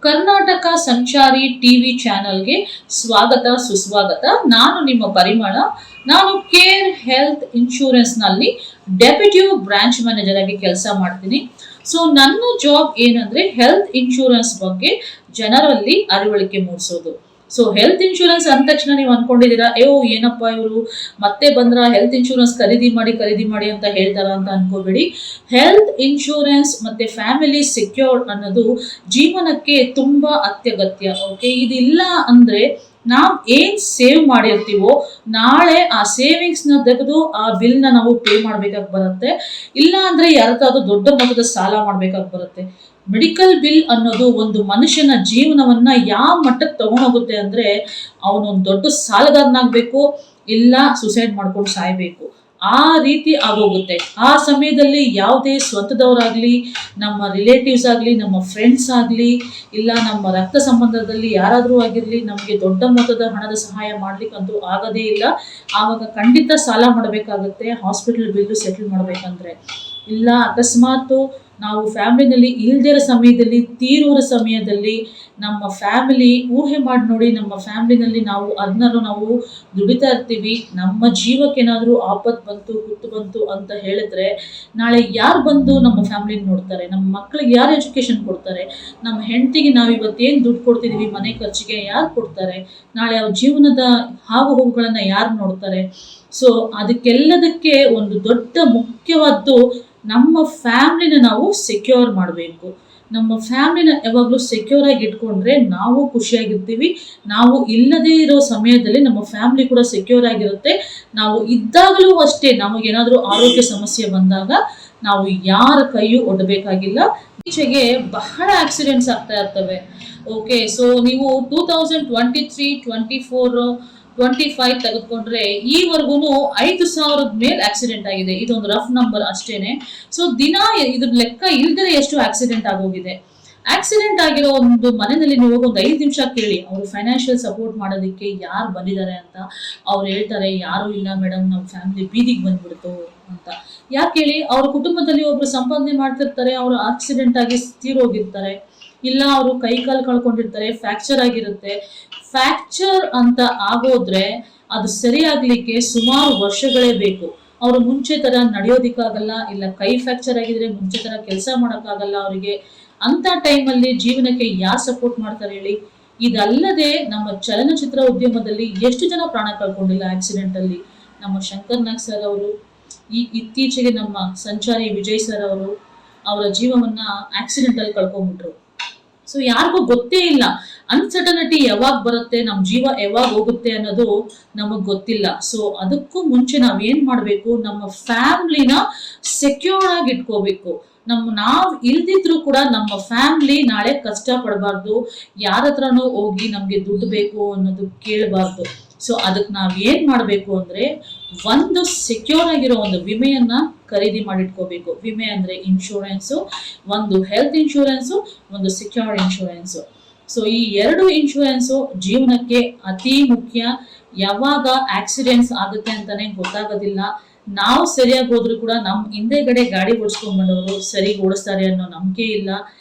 ಕರ್ನಾಟಕ ಸಂಚಾರಿ ಟಿವಿ ಚಾನೆಲ್ಗೆ ಸ್ವಾಗತ ಸುಸ್ವಾಗತ. ನಾನು ನಿಮ್ಮ ಪರಿಮಳ. ನಾನು ಕೇರ್ ಹೆಲ್ತ್ ಇನ್ಶೂರೆನ್ಸ್ ನಲ್ಲಿ ಡೆಪ್ಯೂಟಿ ಬ್ರಾಂಚ್ ಮ್ಯಾನೇಜರ್ ಆಗಿ ಕೆಲಸ ಮಾಡ್ತೀನಿ. ಸೊ ನನ್ನ ಜಾಬ್ ಏನಂದ್ರೆ ಹೆಲ್ತ್ ಇನ್ಶೂರೆನ್ಸ್ ಬಗ್ಗೆ ಜನರಲ್ಲಿ ಅರಿವಳಿಕೆ ಮೂಡಿಸೋದು. ಸೊ ಹೆಲ್ತ್ ಇನ್ಶೂರೆನ್ಸ್ ಅಂದ ತಕ್ಷಣ ನೀವು ಅನ್ಕೊಂಡಿದ್ದೀರಾ, ಏನಪ್ಪ ಇವರು ಮತ್ತೆ ಬಂದ್ರ ಹೆಲ್ತ್ ಇನ್ಶೂರೆನ್ಸ್ ಖರೀದಿ ಮಾಡಿ ಅಂತ ಹೇಳ್ತಾರ ಅಂತ ಅನ್ಕೋಬೇಡಿ. ಹೆಲ್ತ್ ಇನ್ಶೂರೆನ್ಸ್ ಮತ್ತೆ ಫ್ಯಾಮಿಲಿ ಸೆಕ್ಯೂರ್ ಅನ್ನೋದು ಜೀವನಕ್ಕೆ ತುಂಬಾ ಅತ್ಯಗತ್ಯ. ಓಕೆ, ಇದಿಲ್ಲ ಅಂದ್ರೆ ನಾವು ಏನ್ ಸೇವ್ ಮಾಡಿರ್ತೀವೋ ನಾಳೆ ಆ ಸೇವಿಂಗ್ಸ್ ನ ತೆಗೆದು ಆ ಬಿಲ್ ನ ನಾವು ಪೇ ಮಾಡ್ಬೇಕಾಗಿ ಬರುತ್ತೆ. ಇಲ್ಲ ಅಂದ್ರೆ ಯಾರತ್ತಾದ್ರೂ ದೊಡ್ಡ ಮೊತ್ತದ ಸಾಲ ಮಾಡ್ಬೇಕಾಗಿ ಬರುತ್ತೆ. ಮೆಡಿಕಲ್ ಬಿಲ್ ಅನ್ನೋದು ಒಂದು ಮನುಷ್ಯನ ಜೀವನವನ್ನ ಯಾವ ಮಟ್ಟಕ್ಕೆ ತಗೊಂಡೋಗುತ್ತೆ ಅಂದ್ರೆ ಅವನೊಂದು ದೊಡ್ಡ ಸಾಲಗಾರನಾಗ್ಬೇಕು, ಇಲ್ಲ ಸುಸೈಡ್ ಮಾಡ್ಕೊಂಡು ಸಾಯ್ಬೇಕು, ಆ ರೀತಿ ಆಗೋಗುತ್ತೆ. ಆ ಸಮಯದಲ್ಲಿ ಯಾವುದೇ ಸ್ವಂತದವರಾಗ್ಲಿ, ನಮ್ಮ ರಿಲೇಟಿವ್ಸ್ ಆಗಲಿ, ನಮ್ಮ ಫ್ರೆಂಡ್ಸ್ ಆಗಲಿ, ಇಲ್ಲ ನಮ್ಮ ರಕ್ತ ಸಂಬಂಧದಲ್ಲಿ ಯಾರಾದರೂ ಆಗಿರಲಿ, ನಮಗೆ ದೊಡ್ಡ ಮೊತ್ತದ ಹಣದ ಸಹಾಯ ಮಾಡ್ಲಿಕ್ಕಂತೂ ಆಗೋದೇ ಇಲ್ಲ. ಆವಾಗ ಖಂಡಿತ ಸಾಲ ಮಾಡಬೇಕಾಗುತ್ತೆ ಹಾಸ್ಪಿಟಲ್ ಬಿಲ್ಲು ಸೆಟಲ್ ಮಾಡಬೇಕಂದ್ರೆ. ಇಲ್ಲ ಅಕಸ್ಮಾತ್ ನಾವು ಫ್ಯಾಮಿಲಿನಲ್ಲಿ ಇಲ್ದಿರೋ ಸಮಯದಲ್ಲಿ, ತೀರುವ ಸಮಯದಲ್ಲಿ ನಮ್ಮ ಫ್ಯಾಮಿಲಿ ಊಹೆ ಮಾಡಿ ನೋಡಿ, ನಮ್ಮ ಫ್ಯಾಮಿಲಿನಲ್ಲಿ ನಾವು ದುಡಿತಾ ಇರ್ತೀವಿ, ನಮ್ಮ ಜೀವಕ್ಕೇನಾದರೂ ಆಪತ್ತು ಬಂತು, ಕುತ್ತು ಬಂತು ಅಂತ ಹೇಳಿದ್ರೆ ನಾಳೆ ಯಾರು ಬಂದು ನಮ್ಮ ಫ್ಯಾಮಿಲಿ ನೋಡ್ತಾರೆ? ನಮ್ಮ ಮಕ್ಕಳಿಗೆ ಯಾರು ಎಜುಕೇಶನ್ ಕೊಡ್ತಾರೆ? ನಮ್ಮ ಹೆಂಡತಿಗೆ ನಾವು ಇವತ್ತೇನು ದುಡ್ಡು ಕೊಡ್ತಿದೀವಿ ಮನೆ ಖರ್ಚಿಗೆ ಯಾರು ಕೊಡ್ತಾರೆ? ನಾಳೆ ಅವ್ರ ಜೀವನದ ಹಾಗು ಹೋಗುಗಳನ್ನ ಯಾರು ನೋಡ್ತಾರೆ? ಸೊ ಅದಕ್ಕೆಲ್ಲದಕ್ಕೆ ಒಂದು ದೊಡ್ಡ ಮುಖ್ಯವಾದ್ದು ನಮ್ಮ ಫ್ಯಾಮಿಲಿನ ನಾವು ಸೆಕ್ಯೂರ್ ಮಾಡಬೇಕು. ನಮ್ಮ ಫ್ಯಾಮಿಲಿನ ಯಾವಾಗಲೂ ಸೆಕ್ಯೂರ್ ಆಗಿ ಇಟ್ಕೊಂಡ್ರೆ ನಾವು ಖುಷಿಯಾಗಿರ್ತೀವಿ. ನಾವು ಇಲ್ಲದೇ ಇರೋ ಸಮಯದಲ್ಲಿ ನಮ್ಮ ಫ್ಯಾಮಿಲಿ ಕೂಡ ಸೆಕ್ಯೂರ್ ಆಗಿರುತ್ತೆ. ನಾವು ಇದ್ದಾಗಲೂ ಅಷ್ಟೇ, ನಮಗೇನಾದರೂ ಆರೋಗ್ಯ ಸಮಸ್ಯೆ ಬಂದಾಗ ನಾವು ಯಾರ ಕೈಯೂ ಒಡ್ಡಬೇಕಾಗಿಲ್ಲ. ಈಚೆಗೆ ಬಹಳ ಆಕ್ಸಿಡೆಂಟ್ಸ್ ಆಗ್ತಾ ಇರ್ತವೆ. ಓಕೆ, ಸೊ ನೀವು 2023, 24, 25 ತೆಗೆದುಕೊಂಡ್ರೆ ಈವರೆಗೂ 5,000 ಮೇಲೆ ಆಕ್ಸಿಡೆಂಟ್ ಆಗಿದೆ. ಇದೊಂದು ರಫ್ ನಂಬರ್ ಅಷ್ಟೇನೆ. ಸೊ ದಿನ ಇದ್ರ ಲೆಕ್ಕ ಇಲ್ದರೆ ಎಷ್ಟು ಆಕ್ಸಿಡೆಂಟ್ ಆಗೋಗಿದೆ. ಆಕ್ಸಿಡೆಂಟ್ ಆಗಿರೋ ಒಂದು ಮನೆಯಲ್ಲಿ ನೀವು ಒಂದು 5 ನಿಮಿಷ ಕೇಳಿ, ಅವರು ಫೈನಾನ್ಷಿಯಲ್ ಸಪೋರ್ಟ್ ಮಾಡೋದಕ್ಕೆ ಯಾರು ಬಂದಿದ್ದಾರೆ ಅಂತ. ಅವ್ರು ಹೇಳ್ತಾರೆ, ಯಾರು ಇಲ್ಲ ಮೇಡಮ್, ನಮ್ಮ ಫ್ಯಾಮಿಲಿ ಬೀದಿಗೆ ಬಂದ್ಬಿಡ್ತು ಅಂತ. ಯಾಕೆ ಹೇಳಿ? ಅವ್ರ ಕುಟುಂಬದಲ್ಲಿ ಒಬ್ರು ಸಂಪಾದನೆ ಮಾಡ್ತಿರ್ತಾರೆ, ಅವರು ಆಕ್ಸಿಡೆಂಟ್ ಆಗಿ ತೀರೋಗಿರ್ತಾರೆ, ಇಲ್ಲ ಅವರು ಕೈ ಕಾಲು ಕಳ್ಕೊಂಡಿರ್ತಾರೆ, ಫ್ರಾಕ್ಚರ್ ಆಗಿರುತ್ತೆ. ಫ್ರಾಕ್ಚರ್ ಅಂತ ಆಗೋದ್ರೆ ಅದು ಸರಿಯಾಗ್ಲಿಕ್ಕೆ ಸುಮಾರು ವರ್ಷಗಳೇ ಬೇಕು. ಅವರು ಮುಂಚೆ ತರ ನಡೆಯೋದಿಕ್ಕಾಗಲ್ಲ, ಇಲ್ಲ ಕೈ ಫ್ರಾಕ್ಚರ್ ಆಗಿದ್ರೆ ಮುಂಚೆ ತರ ಕೆಲಸ ಮಾಡೋಕ್ಕಾಗಲ್ಲ ಅವರಿಗೆ. ಅಂತ ಟೈಮಲ್ಲಿ ಜೀವನಕ್ಕೆ ಯಾರು ಸಪೋರ್ಟ್ ಮಾಡ್ತಾರೆ ಹೇಳಿ? ಇದಲ್ಲದೆ ನಮ್ಮ ಚಲನಚಿತ್ರ ಉದ್ಯಮದಲ್ಲಿ ಎಷ್ಟು ಜನ ಪ್ರಾಣ ಕಳ್ಕೊಂಡಿಲ್ಲ ಆಕ್ಸಿಡೆಂಟ್ ಅಲ್ಲಿ. ನಮ್ಮ ಶಂಕರ್ ನಾಗ್ ಸರ್ ಅವರು, ಇತ್ತೀಚೆಗೆ ನಮ್ಮ ಸಂಚಾರಿ ವಿಜಯ್ ಸರ್ ಅವರು ಅವರ ಜೀವವನ್ನ ಆಕ್ಸಿಡೆಂಟ್ ಅಲ್ಲಿ ಕಳ್ಕೊಂಡ್ಬಿಟ್ರು. ಸೊ ಯಾರಿಗೂ ಗೊತ್ತೇ ಇಲ್ಲ, ಅನ್ಸರ್ಟನಿಟಿ ಯಾವಾಗ ಬರುತ್ತೆ, ನಮ್ಮ ಜೀವ ಯಾವಾಗ ಹೋಗುತ್ತೆ ಅನ್ನೋದು ನಮಗ್ ಗೊತ್ತಿಲ್ಲ. ಸೊ ಅದಕ್ಕೂ ಮುಂಚೆ ನಾವೇನ್ ಮಾಡ್ಬೇಕು, ನಮ್ಮ ಫ್ಯಾಮಿಲಿನ ಸೆಕ್ಯೂರ್ ಆಗಿ ಇಟ್ಕೋಬೇಕು. ನಾವ್ ಇಲ್ದಿದ್ರು ಕೂಡ ನಮ್ಮ ಫ್ಯಾಮಿಲಿ ನಾಳೆ ಕಷ್ಟ ಪಡಬಾರ್ದು, ಯಾರ ಹತ್ರನೂ ಹೋಗಿ ನಮ್ಗೆ ದುಡ್ಡು ಬೇಕು ಅನ್ನೋದು ಕೇಳಬಾರ್ದು. ಸೊ ಅದಕ್ಕೆ ನಾವ್ ಏನ್ ಮಾಡ್ಬೇಕು ಅಂದ್ರೆ, ಒಂದು ಸೆಕ್ಯೂರ್ ಆಗಿರೋ ಒಂದು ವಿಮೆಯನ್ನ ಖರೀದಿ ಮಾಡಿಟ್ಕೋಬೇಕು. ವಿಮೆ ಅಂದ್ರೆ ಇನ್ಶೂರೆನ್ಸು, ಒಂದು ಹೆಲ್ತ್ ಇನ್ಶೂರೆನ್ಸು, ಒಂದು ಸೆಕ್ಯೂರ್ ಇನ್ಶೂರೆನ್ಸು. ಸೊ ಈ 2 ಇನ್ಶೂರೆನ್ಸು ಜೀವನಕ್ಕೆ ಅತಿ ಮುಖ್ಯ. ಯಾವಾಗ ಆಕ್ಸಿಡೆಂಟ್ಸ್ ಆಗುತ್ತೆ ಅಂತಾನೆ ಗೊತ್ತಾಗೋದಿಲ್ಲ. ನಾವು ಸರಿಯಾಗಿ ಹೋದ್ರು ಕೂಡ ನಮ್ಮ ಹಿಂದೆಗಡೆ ಗಾಡಿ ಓಡಿಸ್ಕೊಂಡ್ ಬಂದವರು ಸರಿ ಓಡಿಸ್ತಾರೆ ಅನ್ನೋ ನಂಬಿಕೆ ಇಲ್ಲ.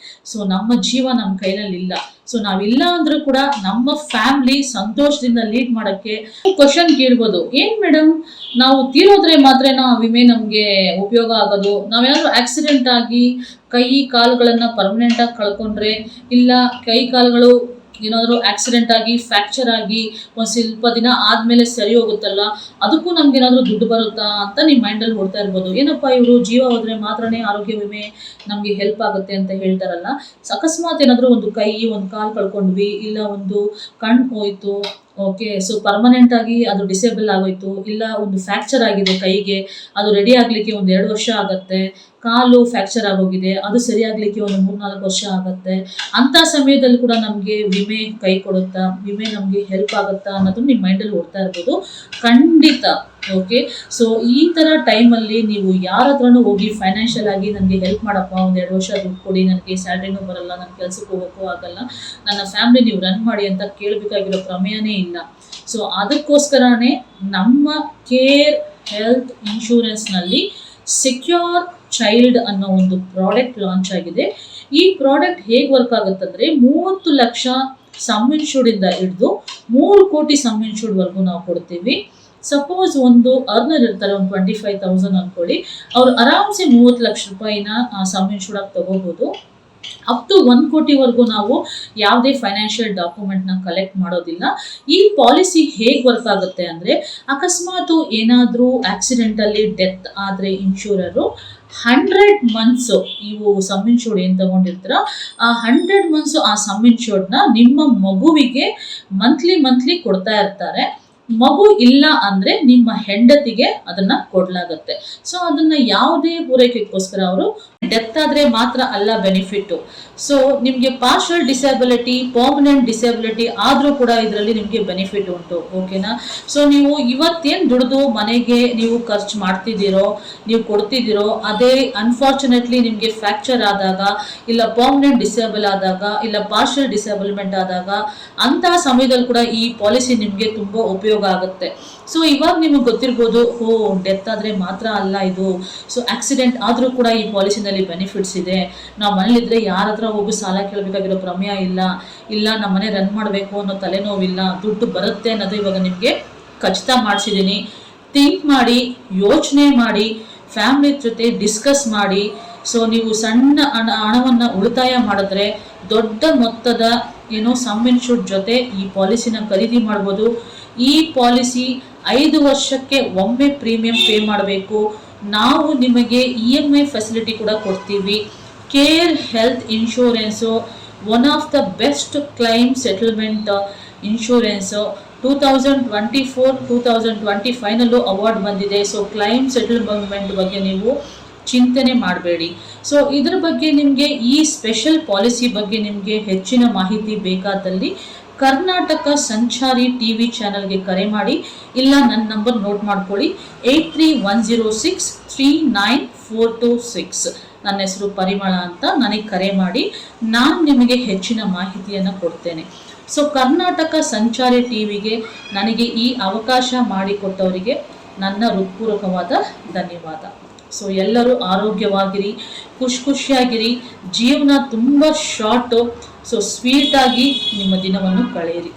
ಸೊ ನಮ್ಮ ಜೀವ ನಮ್ಮ ಕೈನಲ್ಲಿ ಇಲ್ಲ. ಸೊ ನಾವಿಲ್ಲ ಅಂದ್ರೂ ಕೂಡ ನಮ್ಮ ಫ್ಯಾಮಿಲಿ ಸಂತೋಷದಿಂದ ಲೀಡ್ ಮಾಡಕ್ಕೆ ಕ್ವಶನ್ ಕೇಳ್ಬೋದು, ಏನ್ ಮೇಡಮ್ ನಾವು ತೀರೋದ್ರೆ ಮಾತ್ರ ವಿಮೆ ನಮ್ಗೆ ಉಪಯೋಗ ಆಗೋದು? ನಾವೇನಾದ್ರೂ ಆಕ್ಸಿಡೆಂಟ್ ಆಗಿ ಕೈ ಕಾಲುಗಳನ್ನ ಪರ್ಮನೆಂಟ್ ಆಗಿ ಕಳ್ಕೊಂಡ್ರೆ, ಇಲ್ಲ ಕೈ ಕಾಲುಗಳು ಏನಾದ್ರು ಆಕ್ಸಿಡೆಂಟ್ ಆಗಿ ಫ್ರಾಕ್ಚರ್ ಆಗಿ ಒಂದ್ ಸ್ವಲ್ಪ ದಿನ ಆದ್ಮೇಲೆ ಸರಿ ಹೋಗುತ್ತಲ್ಲ, ಅದಕ್ಕೂ ನಮ್ಗೆ ಏನಾದ್ರು ದುಡ್ಡು ಬರುತ್ತಾ ಅಂತ ನಿಮ್ ಮೈಂಡ್ ಅಲ್ಲಿ ಓಡ್ತಾ ಇರ್ಬೋದು. ಏನಪ್ಪಾ ಇವರು ಜೀವ ಹೋದ್ರೆ ಮಾತ್ರನೇ ಆರೋಗ್ಯ ವಿಮೆ ನಮ್ಗೆ ಹೆಲ್ಪ್ ಆಗುತ್ತೆ ಅಂತ ಹೇಳ್ತಾರಲ್ಲ. ಅಕಸ್ಮಾತ್ ಏನಾದ್ರು ಒಂದು ಕೈ ಒಂದು ಕಾಲು ಕಳ್ಕೊಂಡ್ವಿ, ಇಲ್ಲ ಒಂದು ಕಣ್ಣು ಹೋಯ್ತು, ಓಕೆ, ಸೊ ಪರ್ಮನೆಂಟ್ ಆಗಿ ಅದು ಡಿಸೇಬಲ್ ಆಗೋಯ್ತು, ಇಲ್ಲ ಒಂದು ಫ್ರಾಕ್ಚರ್ ಆಗಿದೆ ಕೈಗೆ, ಅದು ರೆಡಿ ಆಗ್ಲಿಕ್ಕೆ 1-2 ವರ್ಷ ಆಗತ್ತೆ. ಕಾಲು ಫ್ರಾಕ್ಚರ್ ಆಗೋಗಿದೆ, ಅದು ಸರಿಯಾಗ್ಲಿಕ್ಕೆ 3-4 ವರ್ಷ ಆಗತ್ತೆ. ಅಂತ ಸಮಯದಲ್ಲಿ ಕೂಡ ನಮ್ಗೆ ವಿಮೆ ಕೈ ಕೊಡುತ್ತಾ, ವಿಮೆ ನಮ್ಗೆ ಹೆಲ್ಪ್ ಆಗುತ್ತಾ ಅನ್ನೋದು ನಿಮ್ ಮೈಂಡಲ್ಲಿ ಓಡ್ತಾ ಇರ್ಬೋದು. ಖಂಡಿತ. ಓಕೆ, ಸೊ ಈ ತರ ಟೈಮಲ್ಲಿ ನೀವು ಯಾರ ಹತ್ರನೂ ಹೋಗಿ ಫೈನಾನ್ಷಿಯಲ್ ಆಗಿ ನನಗೆ ಹೆಲ್ಪ್ ಮಾಡಪ್ಪ, 1-2 ವರ್ಷ ದುಡ್ಡು ಕೊಡಿ, ನನಗೆ ಸ್ಯಾಲ್ರಿನೂ ಬರಲ್ಲ, ನನ್ನ ಕೆಲ್ಸಕ್ಕೆ ಹೋಗೋಕ್ಕೂ ಆಗಲ್ಲ, ನನ್ನ ಫ್ಯಾಮಿಲಿ ನೀವು ರನ್ ಮಾಡಿ ಅಂತ ಕೇಳಬೇಕಾಗಿರೋ ಪ್ರಮೇಯನೇ ಇಲ್ಲ. ಸೊ ಅದಕ್ಕೋಸ್ಕರನೇ ನಮ್ಮ ಕೇರ್ ಹೆಲ್ತ್ ಇನ್ಶೂರೆನ್ಸ್ ನಲ್ಲಿ ಸೆಕ್ಯೂರ್ ಚೈಲ್ಡ್ ಅನ್ನೋ ಒಂದು ಪ್ರಾಡಕ್ಟ್ ಲಾಂಚ್ ಆಗಿದೆ. ಈ ಪ್ರಾಡಕ್ಟ್ ಹೇಗೆ ವರ್ಕ್ ಆಗುತ್ತಂದ್ರೆ 30 ಲಕ್ಷ ಸಮ್ ಇನ್ಶೂರ್ಡ್ ಇಂದ ಹಿಡಿದು 3 ಕೋಟಿ ಸಮ್ ಇನ್ಶೂರ್ಡ್ ವರ್ಗೂ ನಾವು ಕೊಡ್ತೀವಿ. ಸಪೋಸ್ ಒಂದು ಅರ್ನರ್ ಇರ್ತಾರೆ, ಒಂದು 25,000 ಅನ್ಕೊಳ್ಳಿ, ಅವ್ರು ಆರಾಮ್ಸೆ 30 ಲಕ್ಷ ರೂಪಾಯಿನ ಸಮ್ ಇನ್ಶೂರ್ಡ್ ಆಗಿ ತಗೋಬಹುದು. ಅಪ್ ಟು 1 ಕೋಟಿವರೆಗೂ ನಾವು ಯಾವುದೇ ಫೈನಾನ್ಷಿಯಲ್ ಡಾಕ್ಯುಮೆಂಟ್ನ ಕಲೆಕ್ಟ್ ಮಾಡೋದಿಲ್ಲ. ಈ ಪಾಲಿಸಿ ಹೇಗೆ ವರ್ಕ್ ಆಗುತ್ತೆ ಅಂದರೆ, ಅಕಸ್ಮಾತ್ ಏನಾದರೂ ಆಕ್ಸಿಡೆಂಟಲ್ಲಿ ಡೆತ್ ಆದರೆ ಇನ್ಶೂರರು 100 ಮಂತ್ಸು ನೀವು ಸಮ್ ಇನ್ಶೂರ್ಡ್ ಏನು ತಗೊಂಡಿರ್ತೀರ ಆ 100 ಮಂತ್ಸು ಆ ಸಮ್ ಇನ್ಶೂರ್ಡ್ನ ನಿಮ್ಮ ಮಗುವಿಗೆ ಮಂತ್ಲಿ ಕೊಡ್ತಾ ಇರ್ತಾರೆ. ಮಗು ಇಲ್ಲ ಅಂದ್ರೆ ನಿಮ್ಮ ಹೆಂಡತಿಗೆ ಅದನ್ನ ಕೊಡ್ಲಾಗತ್ತೆ. ಸೊ ಅದನ್ನ ಯಾವುದೇ ಪೂರೈಕೆಗೋಸ್ಕರ ಅವರು ಡೆತ್ ಆದ್ರೆ ಮಾತ್ರ ಅಲ್ಲ ಬೆನಿಫಿಟ್. ಸೊ ನಿಮ್ಗೆ ಪಾರ್ಷಲ್ ಡಿಸೇಬಿಲಿಟಿ, ಪರ್ಮನೆಂಟ್ ಡಿಸೇಬಿಲಿಟಿ ಆದ್ರೂ ಕೂಡ ಇದರಲ್ಲಿ ನಿಮ್ಗೆ ಬೆನಿಫಿಟ್ ಉಂಟು. ಓಕೆನಾ? ಸೊ ನೀವು ಇವತ್ತೇನು ದುಡಿದು ಮನೆಗೆ ನೀವು ಖರ್ಚು ಮಾಡ್ತಿದ್ದೀರೋ, ನೀವು ಕೊಡ್ತಿದ್ದೀರೋ, ಅದೇ ಅನ್ಫಾರ್ಚುನೇಟ್ಲಿ ನಿಮ್ಗೆ ಫ್ರಾಕ್ಚರ್ ಆದಾಗ, ಇಲ್ಲ ಪರ್ಮನೆಂಟ್ ಡಿಸೇಬಲ್ ಆದಾಗ, ಇಲ್ಲ ಪಾರ್ಷಲ್ ಡಿಸೇಬಲ್ಮೆಂಟ್ ಆದಾಗ, ಅಂತಹ ಸಮಯದಲ್ಲಿ ಕೂಡ ಈ ಪಾಲಿಸಿ ನಿಮ್ಗೆ ತುಂಬಾ ಉಪಯೋಗ ಆಗುತ್ತೆ. ಸೊ ಇವಾಗ ನಿಮಗೆ ಗೊತ್ತಿರ್ಬೋದು, ಡೆತ್ ಆದ್ರೆ ಮಾತ್ರ ಅಲ್ಲ ಇದು, ಸೊ ಆಕ್ಸಿಡೆಂಟ್ ಆದ್ರೂ ಕೂಡ ಈ ಪಾಲಿಸಿನಲ್ಲಿ ಬೆನಿಫಿಟ್ಸ್ ಇದೆ. ನಾವು ಮನೇಲಿದ್ರೆ ಯಾರ ಹತ್ರ ಹೋಗಿ ಸಾಲ ಕೇಳಬೇಕಾಗಿರೋ ಪ್ರಮೇಯ ಇಲ್ಲ ನಮ್ಮ ಮನೆ ರನ್ ಮಾಡಬೇಕು ಅನ್ನೋ ತಲೆನೋವಿಲ್ಲ, ದುಡ್ಡು ಬರುತ್ತೆ ಅನ್ನೋದು ಇವಾಗ ನಿಮಗೆ ಖಚಿತ ಮಾಡಿಸಿದ್ದೀನಿ. ಥಿಂಕ್ ಮಾಡಿ, ಯೋಚನೆ ಮಾಡಿ, ಫ್ಯಾಮಿಲಿ ಜೊತೆ ಡಿಸ್ಕಸ್ ಮಾಡಿ. ಸೊ ನೀವು ಸಣ್ಣ ಹಣವನ್ನು ಉಳಿತಾಯ ಮಾಡಿದ್ರೆ ದೊಡ್ಡ ಮೊತ್ತದ ಸಮ್ ಇನ್ಶೂರ್ಡ್ ಜೊತೆ ಈ ಪಾಲಿಸಿನ ಖರೀದಿ ಮಾಡ್ಬೋದು. ಈ ಪಾಲಿಸಿ 5 ವರ್ಷಕ್ಕೆ ಒಮ್ಮೆ ಪ್ರೀಮಿಯಂ ಪೇ ಮಾಡಬೇಕು. ನಾವು ನಿಮಗೆ EMI ಫೆಸಿಲಿಟಿ ಕೂಡ ಕೊಡ್ತೀವಿ. Care health insurance one of the best claim settlement insurance 2024-2025ನಲ್ಲೂ ಅವಾರ್ಡ್ ಬಂದಿದೆ. ಸೊ ಕ್ಲೈಮ್ ಸೆಟಲ್ಮೆಂಟ್ ಬಗ್ಗೆ ನೀವು ಚಿಂತನೆ ಮಾಡಬೇಡಿ. ಸೊ ಇದ್ರ ಬಗ್ಗೆ ನಿಮಗೆ ಈ ಸ್ಪೆಷಲ್ ಪಾಲಿಸಿ ಬಗ್ಗೆ ನಿಮಗೆ ಹೆಚ್ಚಿನ ಮಾಹಿತಿ ಬೇಕಾದಲ್ಲಿ ಕರ್ನಾಟಕ ಸಂಚಾರಿ ಟಿವಿ ಚಾನಲ್ಗೆ ಕರೆ ಮಾಡಿ, ಇಲ್ಲ ನನ್ನ ನಂಬರ್ ನೋಟ್ ಮಾಡ್ಕೊಳ್ಳಿ, 8310639426. ನನ್ನ ಹೆಸರು ಪರಿಮಳ ಅಂತ. ನನಗೆ ಕರೆ ಮಾಡಿ, ನಾನು ನಿಮಗೆ ಹೆಚ್ಚಿನ ಮಾಹಿತಿಯನ್ನು ಕೊಡ್ತೇನೆ. ಸೊ ಕರ್ನಾಟಕ ಸಂಚಾರಿ ಟಿವಿಗೆ ನನಗೆ ಈ ಅವಕಾಶ ಮಾಡಿಕೊಟ್ಟವರಿಗೆ ನನ್ನ ಹೃತ್ಪೂರ್ವಕವಾದ ಧನ್ಯವಾದ. ಸೊ ಎಲ್ಲರೂ ಆರೋಗ್ಯವಾಗಿರಿ, ಖುಷಿಯಾಗಿರಿ. ಜೀವನ ತುಂಬ ಶಾರ್ಟು. ಸೊ ಸ್ವೀಟಾಗಿ ನಿಮ್ಮ ದಿನವನ್ನು ಕಳೆಯಿರಿ.